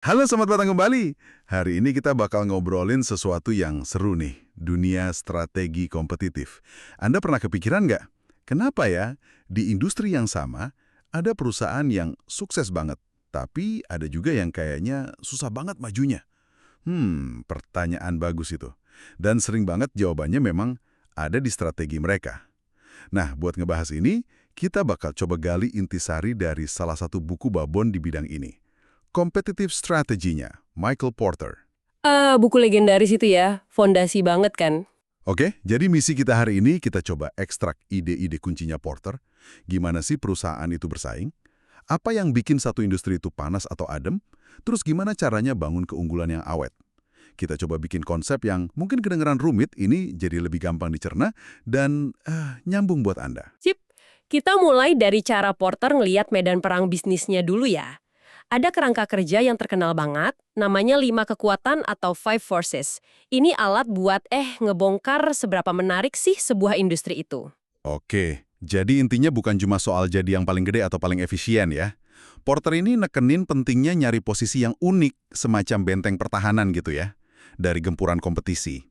Halo, selamat datang kembali. Hari ini kita bakal ngobrolin sesuatu yang seru nih, dunia strategi kompetitif. Anda pernah kepikiran nggak? Kenapa ya, di industri yang sama, ada perusahaan yang sukses banget, tapi ada juga yang kayaknya susah banget majunya? Pertanyaan bagus itu. Dan sering banget jawabannya memang ada di strategi mereka. Nah, buat ngebahas ini, kita bakal coba gali intisari dari salah satu buku babon di bidang ini. Competitive Strategy-nya, Michael Porter. Buku legendaris itu ya, fondasi banget kan? Oke, jadi misi kita hari ini kita coba ekstrak ide-ide kuncinya Porter. Gimana sih perusahaan itu bersaing? Apa yang bikin satu industri itu panas atau adem? Terus gimana caranya bangun keunggulan yang awet? Kita coba bikin konsep yang mungkin kedengeran rumit, ini jadi lebih gampang dicerna dan nyambung buat Anda. Sip, kita mulai dari cara Porter ngeliat medan perang bisnisnya dulu ya. Ada kerangka kerja yang terkenal banget, namanya 5 kekuatan atau 5 forces. Ini alat buat ngebongkar seberapa menarik sih sebuah industri itu. Oke, jadi intinya bukan cuma soal jadi yang paling gede atau paling efisien ya. Porter ini nekenin pentingnya nyari posisi yang unik, semacam benteng pertahanan gitu ya, dari gempuran kompetisi.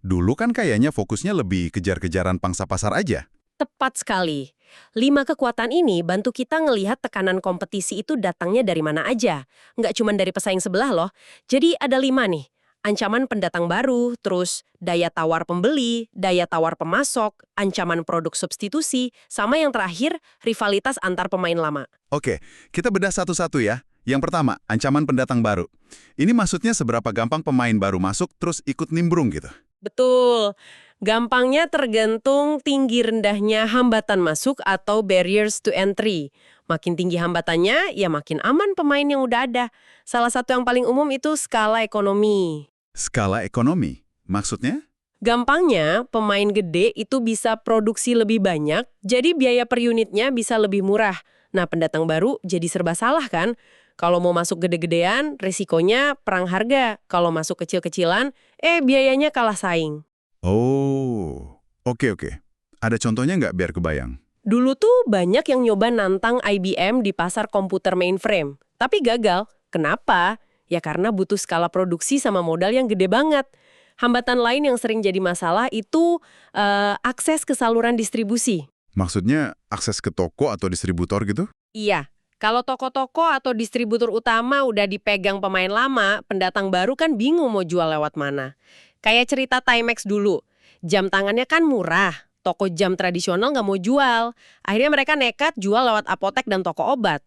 Dulu kan kayaknya fokusnya lebih kejar-kejaran pangsa pasar aja. Tepat sekali. 5 kekuatan ini bantu kita ngelihat tekanan kompetisi itu datangnya dari mana aja. Nggak cuma dari pesaing sebelah loh. Jadi ada 5 nih. Ancaman pendatang baru, terus daya tawar pembeli, daya tawar pemasok, ancaman produk substitusi, sama yang terakhir, rivalitas antar pemain lama. Oke, kita bedah satu-satu ya. Yang pertama, ancaman pendatang baru. Ini maksudnya seberapa gampang pemain baru masuk terus ikut nimbrung gitu. Betul. Gampangnya tergantung tinggi rendahnya hambatan masuk atau barriers to entry. Makin tinggi hambatannya, ya makin aman pemain yang udah ada. Salah satu yang paling umum itu skala ekonomi. Skala ekonomi, maksudnya? Gampangnya, pemain gede itu bisa produksi lebih banyak, jadi biaya per unitnya bisa lebih murah. Nah, pendatang baru jadi serba salah kan? Kalau mau masuk gede-gedean, risikonya perang harga. Kalau masuk kecil-kecilan, biayanya kalah saing. Oh, oke. Ada contohnya nggak biar kebayang? Dulu tuh banyak yang nyoba nantang IBM di pasar komputer mainframe. Tapi gagal. Kenapa? Ya karena butuh skala produksi sama modal yang gede banget. Hambatan lain yang sering jadi masalah itu akses ke saluran distribusi. Maksudnya akses ke toko atau distributor gitu? Iya, kalau toko-toko atau distributor utama udah dipegang pemain lama, pendatang baru kan bingung mau jual lewat mana. Kayak cerita Timex dulu. Jam tangannya kan murah. Toko jam tradisional nggak mau jual. Akhirnya mereka nekat jual lewat apotek dan toko obat.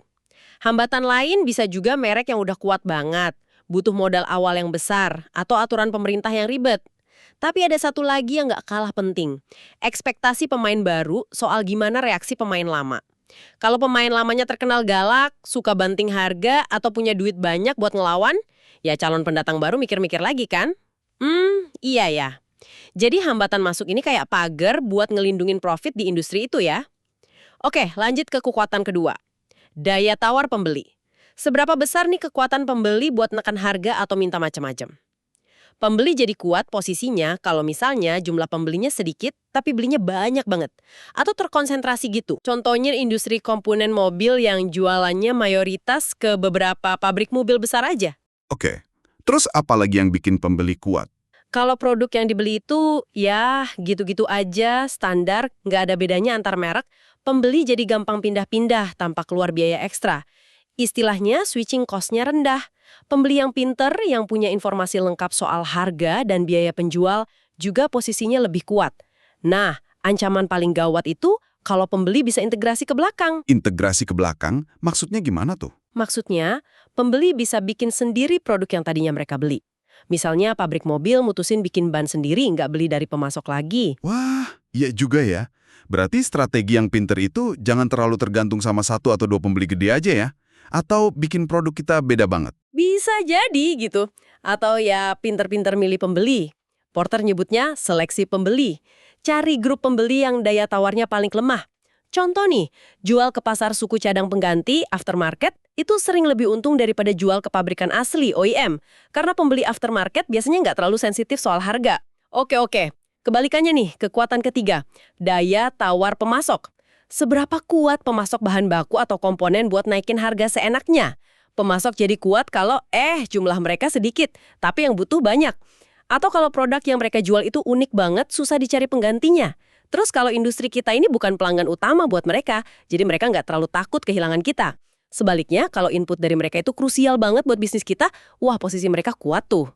Hambatan lain bisa juga merek yang udah kuat banget. Butuh modal awal yang besar atau aturan pemerintah yang ribet. Tapi ada satu lagi yang nggak kalah penting. Ekspektasi pemain baru soal gimana reaksi pemain lama. Kalau pemain lamanya terkenal galak, suka banting harga, atau punya duit banyak buat ngelawan, ya calon pendatang baru mikir-mikir lagi kan? Iya ya. Jadi hambatan masuk ini kayak pagar buat ngelindungin profit di industri itu ya. Oke, lanjut ke kekuatan kedua. Daya tawar pembeli. Seberapa besar nih kekuatan pembeli buat nekan harga atau minta macam-macam? Pembeli jadi kuat posisinya kalau misalnya jumlah pembelinya sedikit tapi belinya banyak banget. Atau terkonsentrasi gitu. Contohnya industri komponen mobil yang jualannya mayoritas ke beberapa pabrik mobil besar aja. Oke. Terus apa lagi yang bikin pembeli kuat? Kalau produk yang dibeli itu ya gitu-gitu aja, standar, nggak ada bedanya antar merek, pembeli jadi gampang pindah-pindah tanpa keluar biaya ekstra. Istilahnya switching cost-nya rendah. Pembeli yang pinter, yang punya informasi lengkap soal harga dan biaya penjual, juga posisinya lebih kuat. Nah, ancaman paling gawat itu kalau pembeli bisa integrasi ke belakang. Integrasi ke belakang, maksudnya gimana tuh? Maksudnya, pembeli bisa bikin sendiri produk yang tadinya mereka beli. Misalnya pabrik mobil mutusin bikin ban sendiri, nggak beli dari pemasok lagi. Wah, iya juga ya. Berarti strategi yang pinter itu jangan terlalu tergantung sama satu atau dua pembeli gede aja ya? Atau bikin produk kita beda banget? Bisa jadi gitu. Atau ya pinter-pinter milih pembeli. Porter nyebutnya seleksi pembeli. Cari grup pembeli yang daya tawarnya paling lemah. Contoh nih, jual ke pasar suku cadang pengganti, aftermarket, itu sering lebih untung daripada jual ke pabrikan asli, OEM. Karena pembeli aftermarket biasanya nggak terlalu sensitif soal harga. Oke. Kebalikannya nih, kekuatan ketiga, daya tawar pemasok. Seberapa kuat pemasok bahan baku atau komponen buat naikin harga seenaknya? Pemasok jadi kuat kalau jumlah mereka sedikit, tapi yang butuh banyak. Atau kalau produk yang mereka jual itu unik banget, susah dicari penggantinya. Terus kalau industri kita ini bukan pelanggan utama buat mereka, jadi mereka nggak terlalu takut kehilangan kita. Sebaliknya, kalau input dari mereka itu krusial banget buat bisnis kita, wah posisi mereka kuat tuh.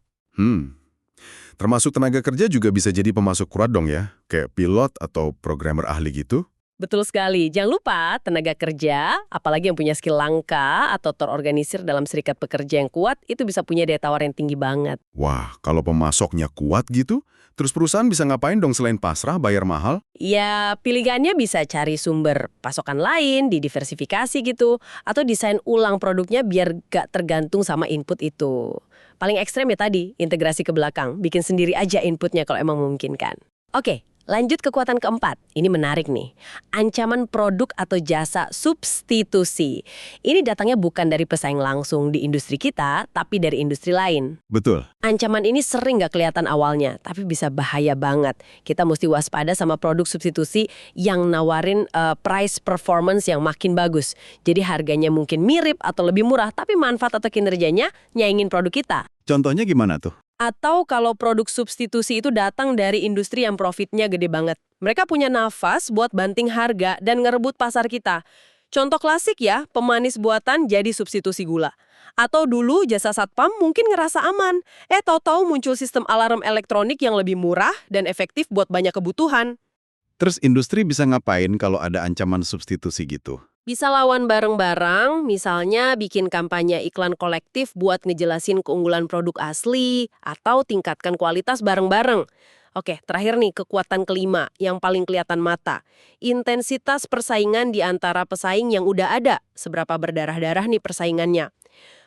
Termasuk tenaga kerja juga bisa jadi pemasok kuat dong ya, kayak pilot atau programmer ahli gitu. Betul sekali. Jangan lupa, tenaga kerja, apalagi yang punya skill langka atau terorganisir dalam serikat pekerja yang kuat, itu bisa punya daya tawar yang tinggi banget. Wah, kalau pemasoknya kuat gitu, terus perusahaan bisa ngapain dong selain pasrah, bayar mahal? Ya, pilihannya bisa cari sumber pasokan lain, didiversifikasi gitu, atau desain ulang produknya biar gak tergantung sama input itu. Paling ekstrem ya tadi, integrasi ke belakang, bikin sendiri aja inputnya kalau emang memungkinkan. Oke. Lanjut kekuatan keempat, ini menarik nih. Ancaman produk atau jasa substitusi. Ini datangnya bukan dari pesaing langsung di industri kita, tapi dari industri lain. Betul. Ancaman ini sering nggak kelihatan awalnya, tapi bisa bahaya banget. Kita mesti waspada sama produk substitusi yang nawarin price performance yang makin bagus. Jadi harganya mungkin mirip atau lebih murah, tapi manfaat atau kinerjanya nyaingin produk kita. Contohnya gimana tuh? Atau kalau produk substitusi itu datang dari industri yang profitnya gede banget. Mereka punya nafas buat banting harga dan ngerebut pasar kita. Contoh klasik ya, pemanis buatan jadi substitusi gula. Atau dulu jasa satpam mungkin ngerasa aman. Tahu-tahu muncul sistem alarm elektronik yang lebih murah dan efektif buat banyak kebutuhan. Terus industri bisa ngapain kalau ada ancaman substitusi gitu? Bisa lawan bareng-bareng, misalnya bikin kampanye iklan kolektif buat ngejelasin keunggulan produk asli, atau tingkatkan kualitas bareng-bareng. Oke, terakhir nih, kekuatan kelima, yang paling kelihatan mata. Intensitas persaingan di antara pesaing yang udah ada, seberapa berdarah-darah nih persaingannya.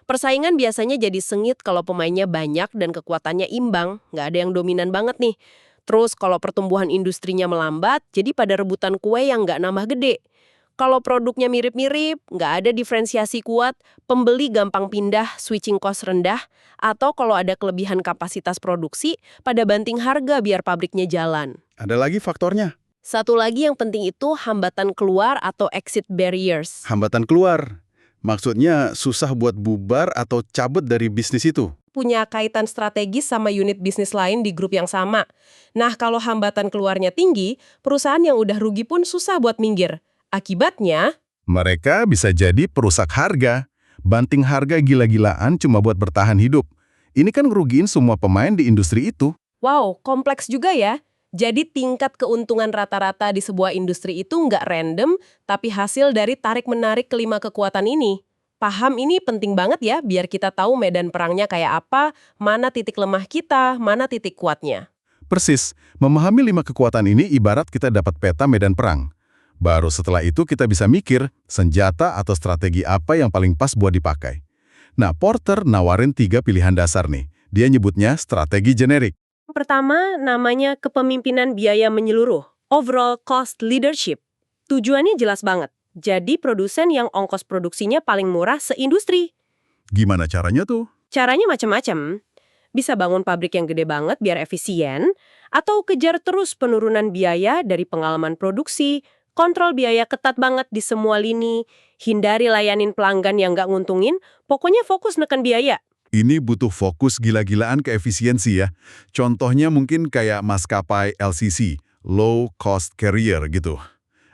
Persaingan biasanya jadi sengit kalau pemainnya banyak dan kekuatannya imbang, nggak ada yang dominan banget nih. Terus kalau pertumbuhan industrinya melambat, jadi pada rebutan kue yang nggak nambah gede. Kalau produknya mirip-mirip, nggak ada diferensiasi kuat, pembeli gampang pindah, switching cost rendah, atau kalau ada kelebihan kapasitas produksi, pada banting harga biar pabriknya jalan. Ada lagi faktornya? Satu lagi yang penting itu hambatan keluar atau exit barriers. Hambatan keluar. Maksudnya susah buat bubar atau cabut dari bisnis itu. Punya kaitan strategis sama unit bisnis lain di grup yang sama. Nah, kalau hambatan keluarnya tinggi, perusahaan yang udah rugi pun susah buat minggir. Akibatnya, Mereka bisa jadi perusak harga. Banting harga gila-gilaan cuma buat bertahan hidup. Ini kan ngerugiin semua pemain di industri itu. wow, kompleks juga ya. Jadi tingkat keuntungan rata-rata di sebuah industri itu nggak random, tapi hasil dari tarik-menarik kelima kekuatan ini. Paham ini penting banget ya, biar kita tahu medan perangnya kayak apa, mana titik lemah kita, mana titik kuatnya. Persis, memahami 5 kekuatan ini ibarat kita dapat peta medan perang. Baru setelah itu kita bisa mikir senjata atau strategi apa yang paling pas buat dipakai. Nah, Porter nawarin 3 pilihan dasar nih. Dia nyebutnya strategi generik. Pertama, namanya kepemimpinan biaya menyeluruh, overall cost leadership. Tujuannya jelas banget. Jadi produsen yang ongkos produksinya paling murah seindustri. Gimana caranya tuh? Caranya macam-macam. Bisa bangun pabrik yang gede banget biar efisien, atau kejar terus penurunan biaya dari pengalaman produksi, kontrol biaya ketat banget di semua lini, hindari layanin pelanggan yang nggak nguntungin, pokoknya fokus neken biaya. Ini butuh fokus gila-gilaan ke efisiensi ya. Contohnya mungkin kayak maskapai LCC, low cost carrier gitu.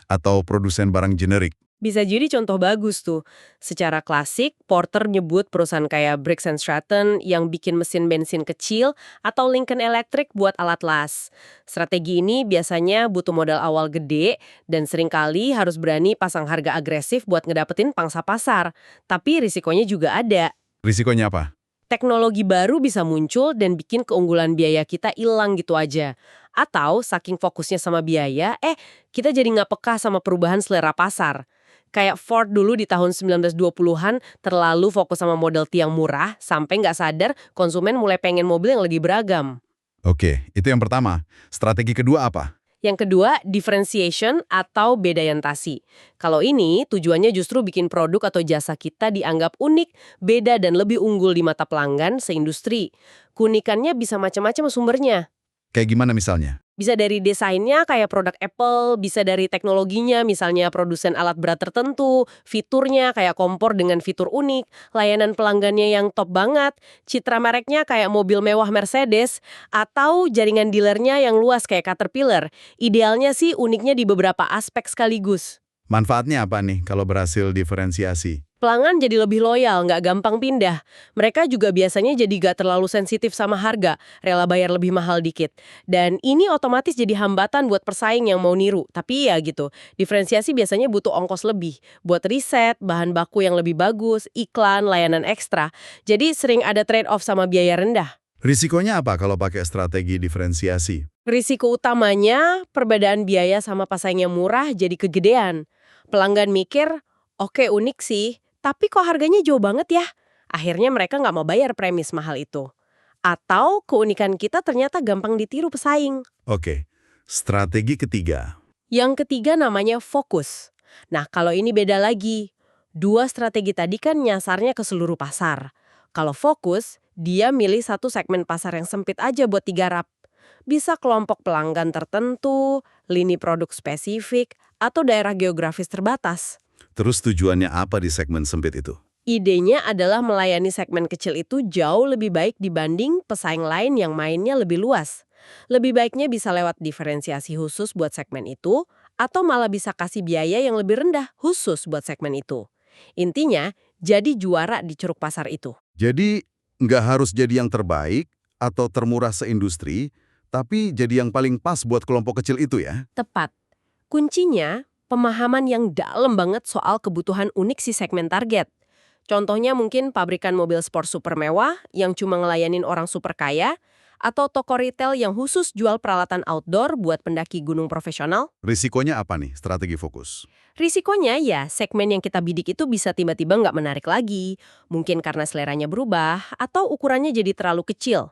Atau produsen barang generik. Bisa jadi contoh bagus tuh. Secara klasik, Porter nyebut perusahaan kayak Briggs & Stratton yang bikin mesin bensin kecil atau Lincoln Electric buat alat las. Strategi ini biasanya butuh modal awal gede dan seringkali harus berani pasang harga agresif buat ngedapetin pangsa pasar. Tapi risikonya juga ada. Risikonya apa? Teknologi baru bisa muncul dan bikin keunggulan biaya kita hilang gitu aja. Atau saking fokusnya sama biaya, kita jadi nggak peka sama perubahan selera pasar. Kayak Ford dulu di tahun 1920-an terlalu fokus sama model tiang murah sampai nggak sadar konsumen mulai pengen mobil yang lebih beragam. Oke, itu yang pertama. Strategi kedua apa? Yang kedua, differentiation atau bedayantasi. Kalau ini tujuannya justru bikin produk atau jasa kita dianggap unik, beda dan lebih unggul di mata pelanggan seindustri. Keunikannya bisa macam-macam sumbernya. Kayak gimana misalnya? Bisa dari desainnya kayak produk Apple, bisa dari teknologinya misalnya produsen alat berat tertentu, fiturnya kayak kompor dengan fitur unik, layanan pelanggannya yang top banget, citra mereknya kayak mobil mewah Mercedes, atau jaringan dealernya yang luas kayak Caterpillar. Idealnya sih uniknya di beberapa aspek sekaligus. Manfaatnya apa nih kalau berhasil diferensiasi? Pelanggan jadi lebih loyal, nggak gampang pindah. Mereka juga biasanya jadi nggak terlalu sensitif sama harga, rela bayar lebih mahal dikit. Dan ini otomatis jadi hambatan buat pesaing yang mau niru. Tapi ya gitu, diferensiasi biasanya butuh ongkos lebih. Buat riset, bahan baku yang lebih bagus, iklan, layanan ekstra. Jadi sering ada trade-off sama biaya rendah. Risikonya apa kalau pakai strategi diferensiasi? Risiko utamanya, perbedaan biaya sama pesaing yang murah jadi kegedean. Pelanggan mikir, oke unik sih, tapi kok harganya jauh banget ya? Akhirnya mereka nggak mau bayar premis mahal itu. Atau keunikan kita ternyata gampang ditiru pesaing. Oke, strategi ketiga. Yang ketiga namanya fokus. Nah, kalau ini beda lagi. Dua strategi tadi kan nyasarnya ke seluruh pasar. Kalau fokus, dia milih satu segmen pasar yang sempit aja buat digarap. Bisa kelompok pelanggan tertentu, lini produk spesifik, atau daerah geografis terbatas. Terus tujuannya apa di segmen sempit itu? Idenya adalah melayani segmen kecil itu jauh lebih baik dibanding pesaing lain yang mainnya lebih luas. Lebih baiknya bisa lewat diferensiasi khusus buat segmen itu, atau malah bisa kasih biaya yang lebih rendah khusus buat segmen itu. Intinya, jadi juara di ceruk pasar itu. Jadi, nggak harus jadi yang terbaik atau termurah seindustri, tapi jadi yang paling pas buat kelompok kecil itu ya? Tepat. Kuncinya, pemahaman yang dalam banget soal kebutuhan unik si segmen target. Contohnya mungkin pabrikan mobil sport super mewah yang cuma ngelayanin orang super kaya, atau toko retail yang khusus jual peralatan outdoor buat pendaki gunung profesional. Risikonya apa nih, strategi fokus? Risikonya ya, segmen yang kita bidik itu bisa tiba-tiba nggak menarik lagi. Mungkin karena seleranya berubah, atau ukurannya jadi terlalu kecil.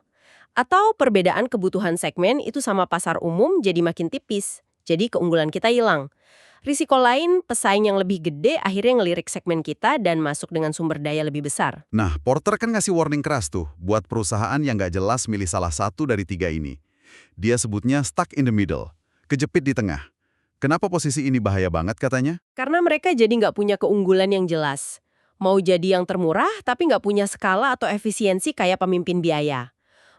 Atau perbedaan kebutuhan segmen itu sama pasar umum jadi makin tipis. Jadi keunggulan kita hilang. Risiko lain, pesaing yang lebih gede akhirnya ngelirik segmen kita dan masuk dengan sumber daya lebih besar. Nah, Porter kan ngasih warning keras tuh buat perusahaan yang nggak jelas milih salah satu dari tiga ini. Dia sebutnya stuck in the middle, kejepit di tengah. Kenapa posisi ini bahaya banget katanya? Karena mereka jadi nggak punya keunggulan yang jelas. Mau jadi yang termurah tapi nggak punya skala atau efisiensi kayak pemimpin biaya.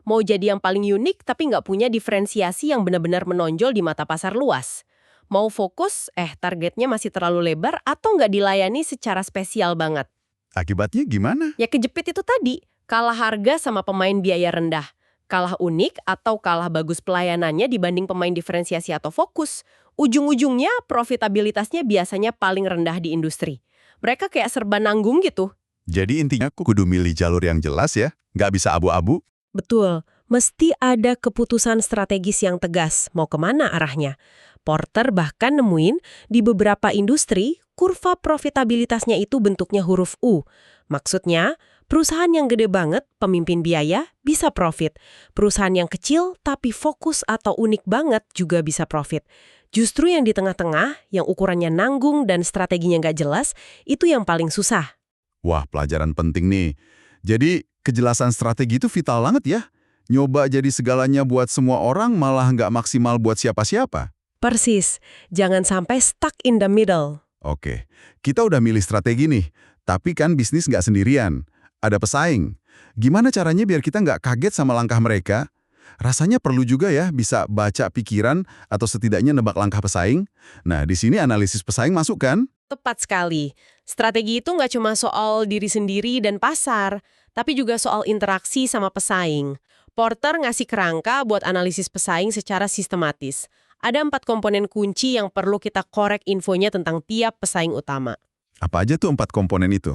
Mau jadi yang paling unik tapi nggak punya diferensiasi yang benar-benar menonjol di mata pasar luas. Mau fokus, targetnya masih terlalu lebar atau nggak dilayani secara spesial banget. Akibatnya gimana? Ya kejepit itu tadi, kalah harga sama pemain biaya rendah. Kalah unik atau kalah bagus pelayanannya dibanding pemain diferensiasi atau fokus. Ujung-ujungnya profitabilitasnya biasanya paling rendah di industri. Mereka kayak serba nanggung gitu. Jadi intinya aku kudu milih jalur yang jelas ya, nggak bisa abu-abu. Betul, mesti ada keputusan strategis yang tegas, mau kemana arahnya. Porter bahkan nemuin di beberapa industri, kurva profitabilitasnya itu bentuknya huruf U. Maksudnya, perusahaan yang gede banget, pemimpin biaya, bisa profit. Perusahaan yang kecil tapi fokus atau unik banget juga bisa profit. Justru yang di tengah-tengah, yang ukurannya nanggung dan strateginya nggak jelas, itu yang paling susah. Wah, pelajaran penting nih. Jadi, kejelasan strategi itu vital banget ya. Nyoba jadi segalanya buat semua orang malah nggak maksimal buat siapa-siapa. Persis, jangan sampai stuck in the middle. Oke, kita udah milih strategi nih. Tapi kan bisnis nggak sendirian. Ada pesaing. Gimana caranya biar kita nggak kaget sama langkah mereka? Rasanya perlu juga ya bisa baca pikiran atau setidaknya nebak langkah pesaing. Nah, di sini analisis pesaing masuk kan? Tepat sekali. Strategi itu nggak cuma soal diri sendiri dan pasar, tapi juga soal interaksi sama pesaing. Porter ngasih kerangka buat analisis pesaing secara sistematis. Ada 4 komponen kunci yang perlu kita korek infonya tentang tiap pesaing utama. Apa aja tuh 4 komponen itu?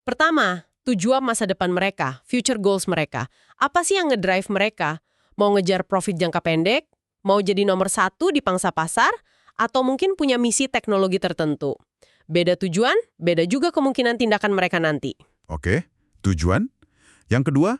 Pertama, tujuan masa depan mereka, future goals mereka. Apa sih yang ngedrive mereka? Mau ngejar profit jangka pendek? Mau jadi nomor 1 di pangsa pasar? Atau mungkin punya misi teknologi tertentu? Beda tujuan, beda juga kemungkinan tindakan mereka nanti. Oke, tujuan. Yang kedua?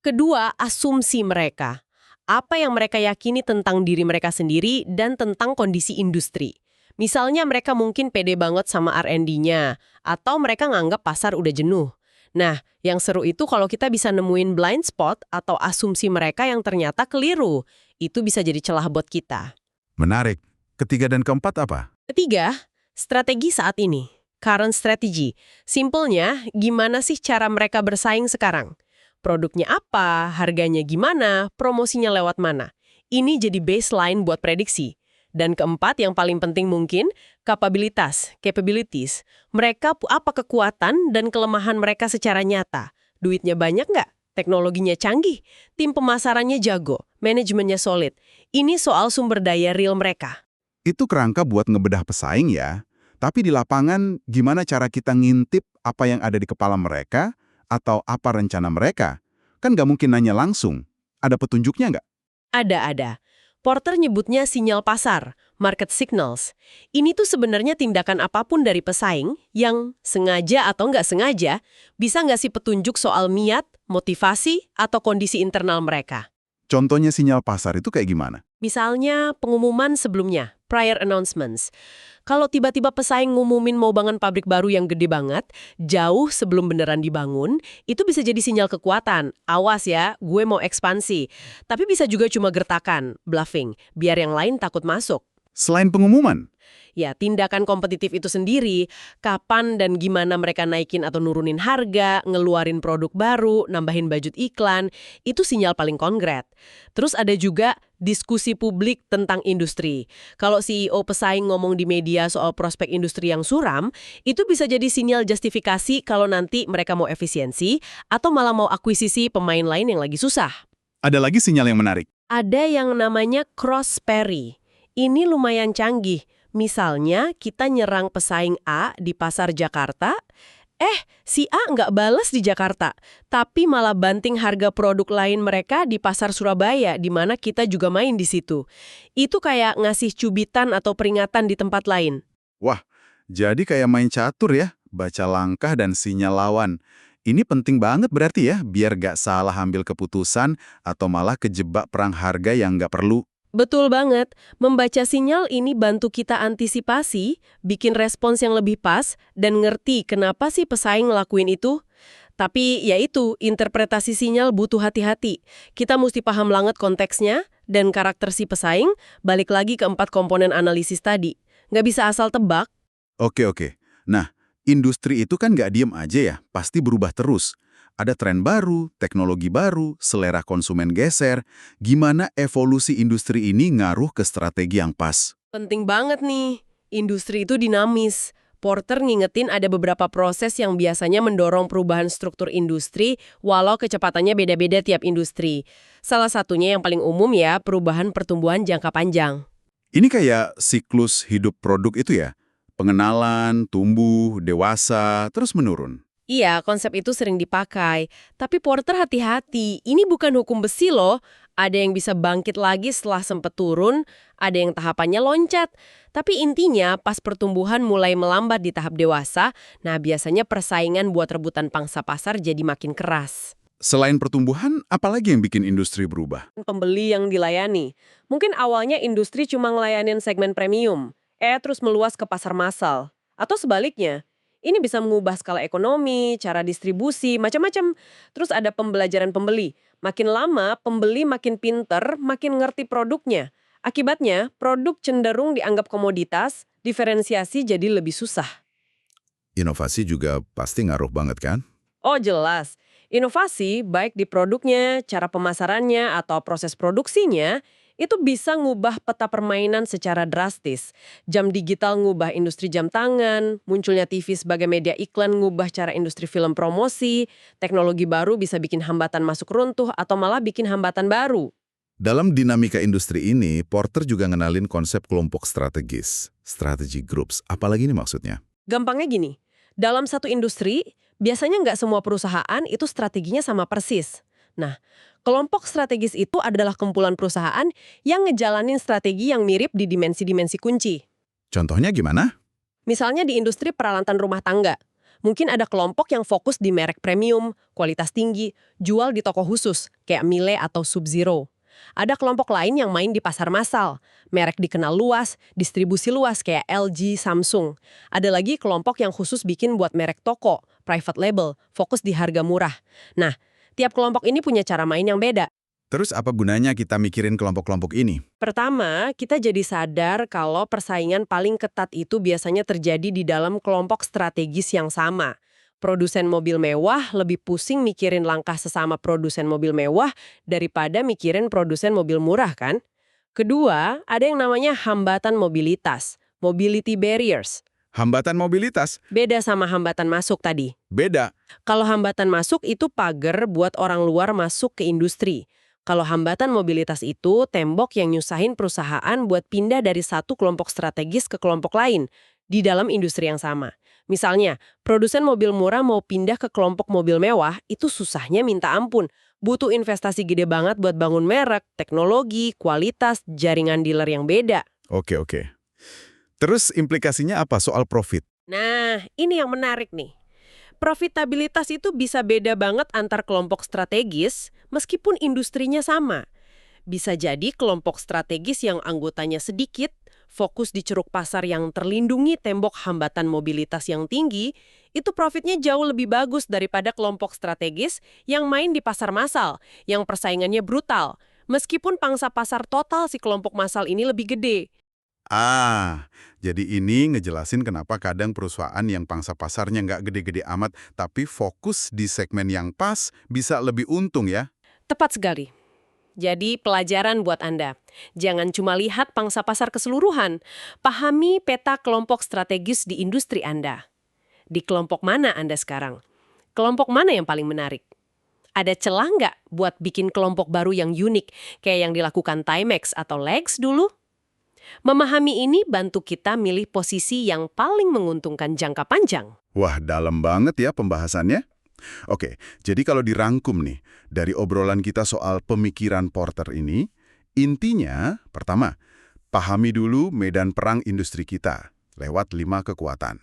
Kedua, asumsi mereka. Apa yang mereka yakini tentang diri mereka sendiri dan tentang kondisi industri. Misalnya mereka mungkin pede banget sama R&D-nya, atau mereka nganggap pasar udah jenuh. Nah, yang seru itu kalau kita bisa nemuin blind spot atau asumsi mereka yang ternyata keliru. Itu bisa jadi celah buat kita. Menarik. Ketiga dan keempat apa? Ketiga, strategi saat ini. Current strategy. Simpelnya, gimana sih cara mereka bersaing sekarang? Produknya apa, harganya gimana, promosinya lewat mana? Ini jadi baseline buat prediksi. Dan keempat, yang paling penting mungkin, capabilities. Mereka apa kekuatan dan kelemahan mereka secara nyata? Duitnya banyak nggak? Teknologinya canggih? Tim pemasarannya jago? Manajemennya solid? Ini soal sumber daya real mereka. Itu kerangka buat ngebedah pesaing ya. Tapi di lapangan, gimana cara kita ngintip apa yang ada di kepala mereka atau apa rencana mereka? Kan nggak mungkin nanya langsung. Ada petunjuknya nggak? Ada. Porter nyebutnya sinyal pasar, market signals. Ini tuh sebenarnya tindakan apapun dari pesaing yang sengaja atau nggak sengaja bisa ngasih petunjuk soal niat, motivasi, atau kondisi internal mereka. Contohnya sinyal pasar itu kayak gimana? Misalnya pengumuman sebelumnya, prior announcements. Kalau tiba-tiba pesaing ngumumin mau bangun pabrik baru yang gede banget, jauh sebelum beneran dibangun, itu bisa jadi sinyal kekuatan. Awas ya, gue mau ekspansi. Tapi bisa juga cuma gertakan, bluffing, biar yang lain takut masuk. Selain pengumuman, Ya, tindakan kompetitif itu sendiri, kapan dan gimana mereka naikin atau nurunin harga, ngeluarin produk baru, nambahin budget iklan, itu sinyal paling konkret. Terus ada juga diskusi publik tentang industri. Kalau CEO pesaing ngomong di media soal prospek industri yang suram, itu bisa jadi sinyal justifikasi kalau nanti mereka mau efisiensi atau malah mau akuisisi pemain lain yang lagi susah. ada lagi sinyal yang menarik. Ada yang namanya cross-parry. Ini lumayan canggih. Misalnya, kita nyerang pesaing A di pasar Jakarta, si A nggak balas di Jakarta, tapi malah banting harga produk lain mereka di pasar Surabaya, di mana kita juga main di situ. Itu kayak ngasih cubitan atau peringatan di tempat lain. Wah, jadi kayak main catur ya, baca langkah dan sinyal lawan. Ini penting banget berarti ya, biar gak salah ambil keputusan atau malah kejebak perang harga yang gak perlu. Betul banget, membaca sinyal ini bantu kita antisipasi, bikin respons yang lebih pas, dan ngerti kenapa sih pesaing ngelakuin itu. Tapi ya itu, interpretasi sinyal butuh hati-hati. Kita mesti paham banget konteksnya dan karakter si pesaing, balik lagi ke 4 komponen analisis tadi. Nggak bisa asal tebak. Oke. Nah, industri itu kan gak diem aja ya, pasti berubah terus. Ada tren baru, teknologi baru, selera konsumen geser. Gimana evolusi industri ini ngaruh ke strategi yang pas? Penting banget nih, industri itu dinamis. Porter ngingetin ada beberapa proses yang biasanya mendorong perubahan struktur industri, walau kecepatannya beda-beda tiap industri. Salah satunya yang paling umum ya, perubahan pertumbuhan jangka panjang. Ini kayak siklus hidup produk itu ya? Pengenalan, tumbuh, dewasa, terus menurun. Iya, konsep itu sering dipakai. Tapi Porter hati-hati, ini bukan hukum besi loh. Ada yang bisa bangkit lagi setelah sempat turun, ada yang tahapannya loncat. Tapi intinya, pas pertumbuhan mulai melambat di tahap dewasa, nah biasanya persaingan buat rebutan pangsa pasar jadi makin keras. Selain pertumbuhan, apalagi yang bikin industri berubah? Pembeli yang dilayani. Mungkin awalnya industri cuma ngelayanin segmen premium, terus meluas ke pasar massal. Atau sebaliknya. Ini bisa mengubah skala ekonomi, cara distribusi, macam-macam. Terus ada pembelajaran pembeli. Makin lama, pembeli makin pinter, makin ngerti produknya. Akibatnya, produk cenderung dianggap komoditas, diferensiasi jadi lebih susah. Inovasi juga pasti ngaruh banget kan? Oh jelas, inovasi baik di produknya, cara pemasarannya, atau proses produksinya, itu bisa ngubah peta permainan secara drastis. Jam digital ngubah industri jam tangan, munculnya TV sebagai media iklan ngubah cara industri film promosi, teknologi baru bisa bikin hambatan masuk runtuh atau malah bikin hambatan baru. Dalam dinamika industri ini, Porter juga ngenalin konsep kelompok strategis, strategy groups. Apalagi ini maksudnya? Gampangnya gini, dalam satu industri, biasanya nggak semua perusahaan itu strateginya sama persis. Nah, kelompok strategis itu adalah kumpulan perusahaan yang ngejalanin strategi yang mirip di dimensi-dimensi kunci. Contohnya gimana? Misalnya di industri peralatan rumah tangga. Mungkin ada kelompok yang fokus di merek premium, kualitas tinggi, jual di toko khusus, kayak Miele atau Sub-Zero. Ada kelompok lain yang main di pasar massal, merek dikenal luas, distribusi luas kayak LG, Samsung. Ada lagi kelompok yang khusus bikin buat merek toko, private label, fokus di harga murah. Nah, tiap kelompok ini punya cara main yang beda. Terus apa gunanya kita mikirin kelompok-kelompok ini? Pertama, kita jadi sadar kalau persaingan paling ketat itu biasanya terjadi di dalam kelompok strategis yang sama. Produsen mobil mewah lebih pusing mikirin langkah sesama produsen mobil mewah daripada mikirin produsen mobil murah kan? Kedua, ada yang namanya hambatan mobilitas, mobility barriers. Hambatan mobilitas? Beda sama hambatan masuk tadi. Beda. Kalau hambatan masuk itu pagar buat orang luar masuk ke industri. Kalau hambatan mobilitas itu tembok yang nyusahin perusahaan buat pindah dari satu kelompok strategis ke kelompok lain di dalam industri yang sama. Misalnya, produsen mobil murah mau pindah ke kelompok mobil mewah, itu susahnya minta ampun. Butuh investasi gede banget buat bangun merek, teknologi, kualitas, jaringan dealer yang beda. Oke. Terus implikasinya apa soal profit? Nah, ini yang menarik nih. Profitabilitas itu bisa beda banget antar kelompok strategis meskipun industrinya sama. Bisa jadi kelompok strategis yang anggotanya sedikit, fokus di ceruk pasar yang terlindungi tembok hambatan mobilitas yang tinggi, itu profitnya jauh lebih bagus daripada kelompok strategis yang main di pasar massal, yang persaingannya brutal. Meskipun pangsa pasar total si kelompok massal ini lebih gede. Jadi ini ngejelasin kenapa kadang perusahaan yang pangsa pasarnya nggak gede-gede amat, tapi fokus di segmen yang pas, bisa lebih untung ya? Tepat sekali. Jadi pelajaran buat Anda. Jangan cuma lihat pangsa pasar keseluruhan. Pahami peta kelompok strategis di industri Anda. Di kelompok mana Anda sekarang? Kelompok mana yang paling menarik? Ada celah nggak buat bikin kelompok baru yang unik, kayak yang dilakukan Timex atau Legs dulu? Memahami ini bantu kita milih posisi yang paling menguntungkan jangka panjang. Wah, dalam banget ya pembahasannya. Oke, jadi kalau dirangkum nih, dari obrolan kita soal pemikiran Porter ini, intinya, pertama, pahami dulu medan perang industri kita, lewat 5 kekuatan.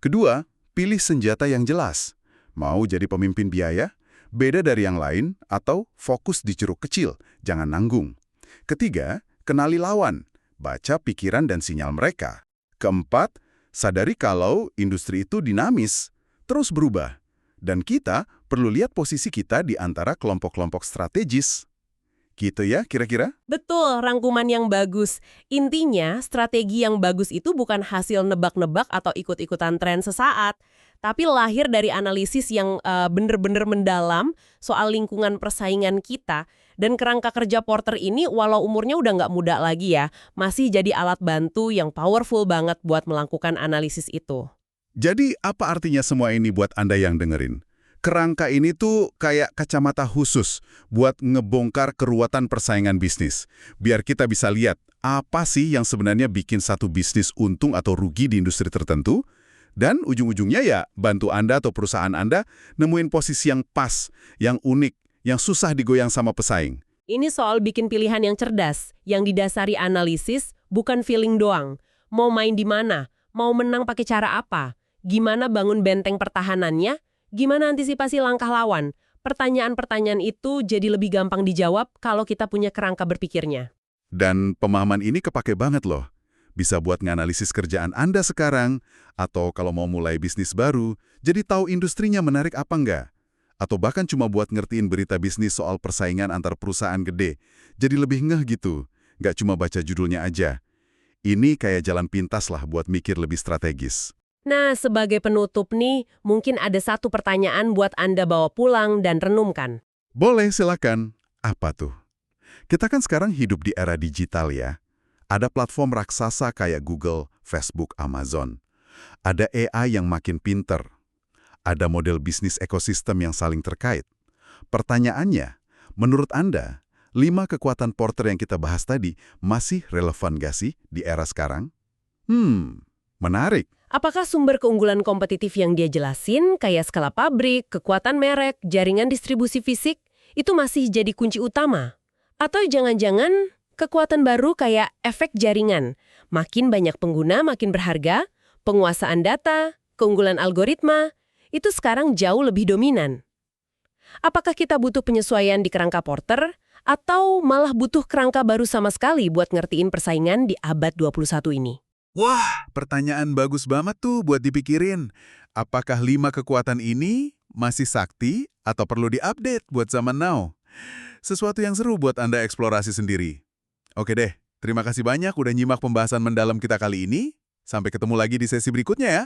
Kedua, pilih senjata yang jelas. Mau jadi pemimpin biaya, beda dari yang lain, atau fokus di ceruk kecil, jangan nanggung. Ketiga, kenali lawan. Baca pikiran dan sinyal mereka. Keempat, sadari kalau industri itu dinamis, terus berubah. Dan kita perlu lihat posisi kita di antara kelompok-kelompok strategis. Gitu ya kira-kira? Betul, rangkuman yang bagus. Intinya, strategi yang bagus itu bukan hasil nebak-nebak atau ikut-ikutan tren sesaat, tapi lahir dari analisis yang bener-bener mendalam soal lingkungan persaingan kita. Dan kerangka kerja Porter ini, walau umurnya udah nggak muda lagi ya, masih jadi alat bantu yang powerful banget buat melakukan analisis itu. Jadi apa artinya semua ini buat Anda yang dengerin? Kerangka ini tuh kayak kacamata khusus buat ngebongkar keruwetan persaingan bisnis. Biar kita bisa lihat apa sih yang sebenarnya bikin satu bisnis untung atau rugi di industri tertentu. Dan ujung-ujungnya ya bantu Anda atau perusahaan Anda nemuin posisi yang pas, yang unik, yang susah digoyang sama pesaing. Ini soal bikin pilihan yang cerdas, yang didasari analisis, bukan feeling doang. Mau main di mana? Mau menang pakai cara apa? Gimana bangun benteng pertahanannya? Gimana antisipasi langkah lawan? Pertanyaan-pertanyaan itu jadi lebih gampang dijawab kalau kita punya kerangka berpikirnya. Dan pemahaman ini kepake banget loh. Bisa buat nganalisis kerjaan Anda sekarang, atau kalau mau mulai bisnis baru, jadi tahu industrinya menarik apa enggak. Atau bahkan cuma buat ngertiin berita bisnis soal persaingan antar perusahaan gede. Jadi lebih ngeh gitu, nggak cuma baca judulnya aja. Ini kayak jalan pintas lah buat mikir lebih strategis. Nah, sebagai penutup nih, mungkin ada satu pertanyaan buat Anda bawa pulang dan renungkan. Boleh, silakan. Apa tuh? Kita kan sekarang hidup di era digital ya. Ada platform raksasa kayak Google, Facebook, Amazon. Ada AI yang makin pinter. Ada model bisnis ekosistem yang saling terkait. Pertanyaannya, menurut Anda, 5 kekuatan Porter yang kita bahas tadi masih relevan gak sih di era sekarang? Menarik. Apakah sumber keunggulan kompetitif yang dia jelasin, kayak skala pabrik, kekuatan merek, jaringan distribusi fisik, itu masih jadi kunci utama? Atau jangan-jangan kekuatan baru kayak efek jaringan, makin banyak pengguna makin berharga, penguasaan data, keunggulan algoritma, itu sekarang jauh lebih dominan. Apakah kita butuh penyesuaian di kerangka Porter, atau malah butuh kerangka baru sama sekali buat ngertiin persaingan di abad 21 ini? Wah, pertanyaan bagus banget tuh buat dipikirin. Apakah 5 kekuatan ini masih sakti atau perlu diupdate buat zaman now? Sesuatu yang seru buat Anda eksplorasi sendiri. Oke deh, terima kasih banyak udah nyimak pembahasan mendalam kita kali ini. Sampai ketemu lagi di sesi berikutnya ya.